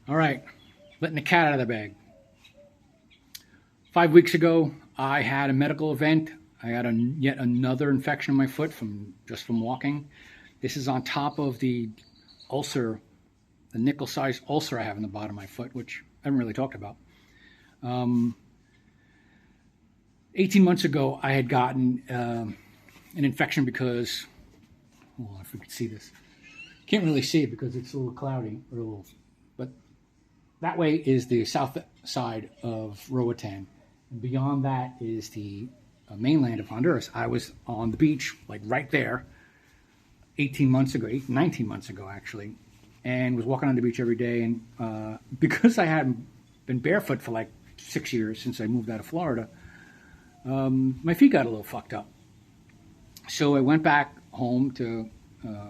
All right, letting the cat out of the bag. 5 weeks ago, I had a medical event. I had yet another infection in my foot from walking. This is on top of the ulcer, the nickel-sized ulcer I have in the bottom of my foot, which I haven't really talked about. Um, 18 months ago, I had gotten an infection because, oh, if we could see this, can't really see it because it's a little cloudy, but that way is the south side of Roatan. And beyond that is the mainland of Honduras. I was on the beach, like right there, 18 months ago, 19 months ago actually, and was walking on the beach every day. And because I hadn't been barefoot for like 6 years since I moved out of Florida, my feet got a little fucked up. So I went back home to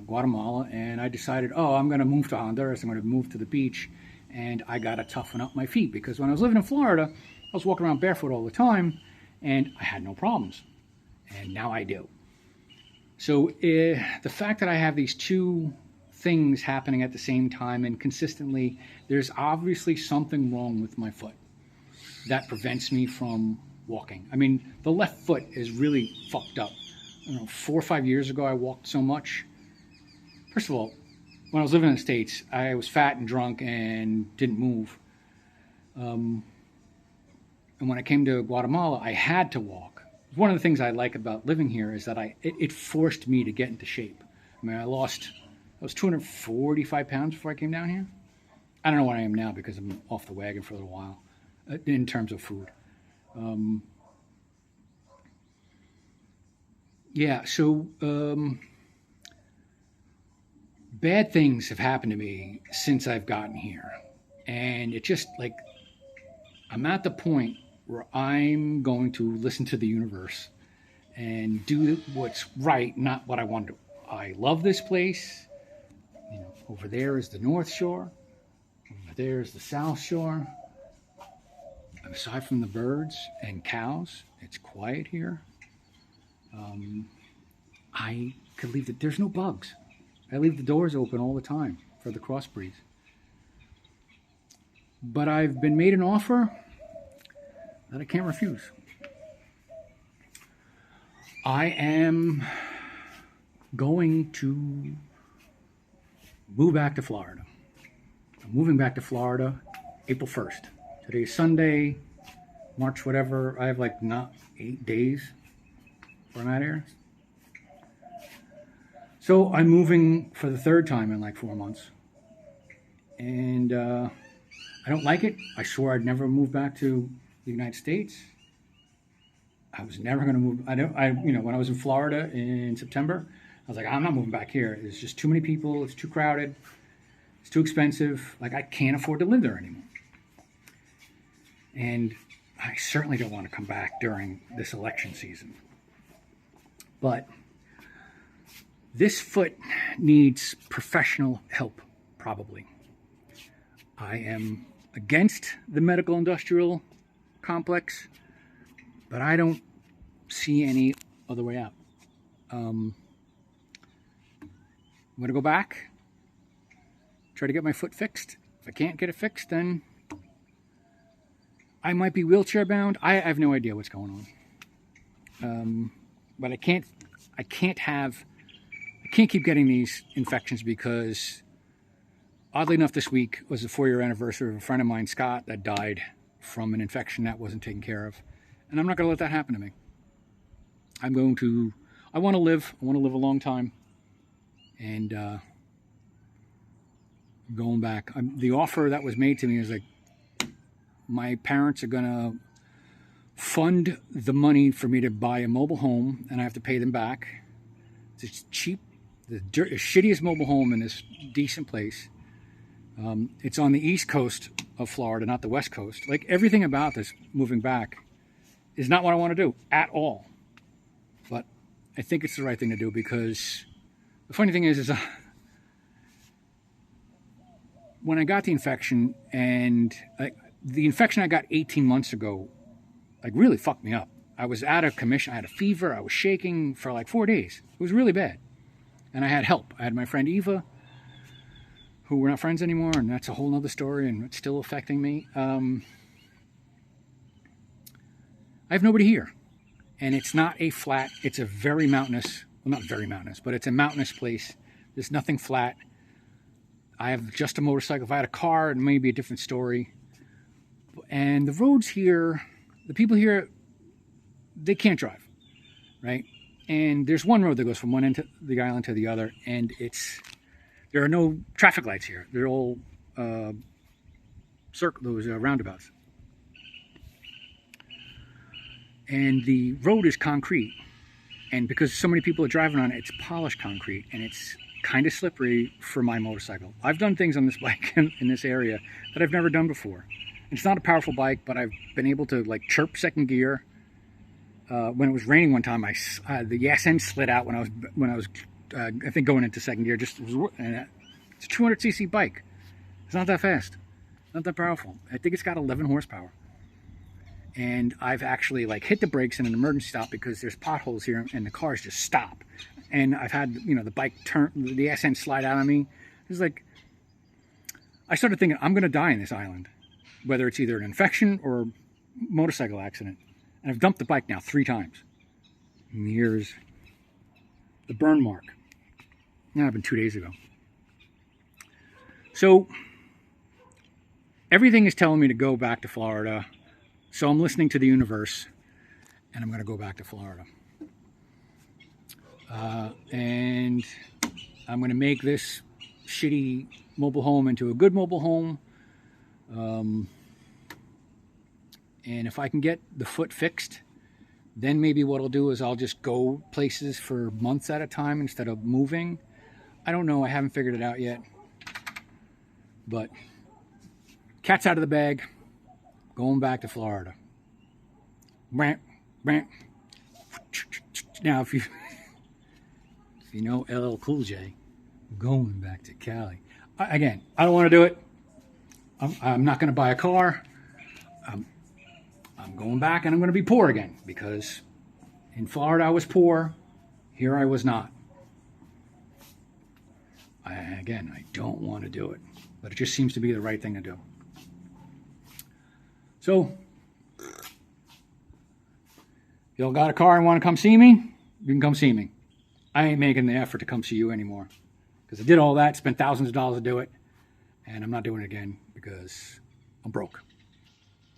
Guatemala, and I decided, oh, I'm going to move to Honduras. I'm going to move to the beach, and I got to toughen up my feet because when I was living in Florida, I was walking around barefoot all the time, and I had no problems, and now I do. So the fact that I have these two things happening at the same time and consistently, there's obviously something wrong with my foot that prevents me from walking. I mean, the left foot is really fucked up. I don't know, 4 or 5 years ago, I walked so much. First of all, when I was living in the States, I was fat and drunk and didn't move. And when I came to Guatemala, I had to walk. One of the things I like about living here is that it forced me to get into shape. I mean, I was 245 pounds before I came down here. I don't know what I am now because I'm off the wagon for a little while in terms of food. Bad things have happened to me since I've gotten here. And it just like, I'm at the point where I'm going to listen to the universe and do what's right, not what I want to do. I love this place. You know, over there is the North Shore. Over there is the South Shore. Aside from the birds and cows, it's quiet here. I could leave there's no bugs. I leave the doors open all the time for the crossbreeds. But I've been made an offer that I can't refuse. I am going to move back to Florida. I'm moving back to Florida April 1st. Today's Sunday, March whatever. I have like not 8 days where I'm at here. So I'm moving for the third time in like 4 months. And I don't like it. I swore I'd never move back to the United States. I was never going to move. When I was in Florida in September, I was like, I'm not moving back here. There's just too many people. It's too crowded. It's too expensive. Like, I can't afford to live there anymore. And I certainly don't want to come back during this election season. But this foot needs professional help, probably. I am against the medical industrial complex, but I don't see any other way out. I'm going to go back, try to get my foot fixed. If I can't get it fixed, then I might be wheelchair bound. I have no idea what's going on. But I can't keep getting these infections because, oddly enough, this week was the 4-year anniversary of a friend of mine, Scott, that died from an infection that wasn't taken care of. And I'm not going to let that happen to me. I want to live a long time. And going back, the offer that was made to me is like, my parents are going to fund the money for me to buy a mobile home, and I have to pay them back. It's cheap, the shittiest mobile home in this decent place. It's on the east coast of Florida, not the west coast. Like, everything about this moving back is not what I want to do at all. But I think it's the right thing to do because the funny thing is when I got the infection, and the infection I got 18 months ago, like, really fucked me up. I was out of commission. I had a fever. I was shaking for like 4 days. It was really bad. And I had help. I had my friend Eva, who we're not friends anymore, and that's a whole nother story, and it's still affecting me. I have nobody here, and it's not a flat. It's a very mountainous, well, not very mountainous, but it's a mountainous place. There's nothing flat. I have just a motorcycle. If I had a car, it may be a different story. And the roads here, the people here, they can't drive, right? And there's one road that goes from one end of the island to the other, and there are no traffic lights here. They're all those roundabouts. And the road is concrete. And because so many people are driving on it, it's polished concrete, and it's kind of slippery for my motorcycle. I've done things on this bike in this area that I've never done before. It's not a powerful bike, but I've been able to like chirp second gear. When it was raining one time, the ass end slid out when I was I think going into second gear. It's a 200cc bike. It's not that fast, not that powerful. I think it's got 11 horsepower. And I've actually like hit the brakes in an emergency stop because there's potholes here and the cars just stop. And I've had, the bike turn, the ass end slide out on me. It's like, I started thinking, I'm going to die in this island, whether it's either an infection or a motorcycle accident. And I've dumped the bike now 3 times. And here's the burn mark. That happened 2 days ago. So everything is telling me to go back to Florida. So I'm listening to the universe, and I'm going to go back to Florida. And I'm going to make this shitty mobile home into a good mobile home. And if I can get the foot fixed, then maybe what I'll do is I'll just go places for months at a time instead of moving. I don't know. I haven't figured it out yet. But cat's out of the bag. Going back to Florida. Now, if you know LL Cool J, going back to Cali. Again, I don't want to do it. I'm not going to buy a car. I'm going back, and I'm going to be poor again, because in Florida I was poor. Here I was not. I don't want to do it, but it just seems to be the right thing to do. So, if y'all got a car and want to come see me, you can come see me. I ain't making the effort to come see you anymore, because I did all that, spent thousands of dollars to do it, and I'm not doing it again because I'm broke.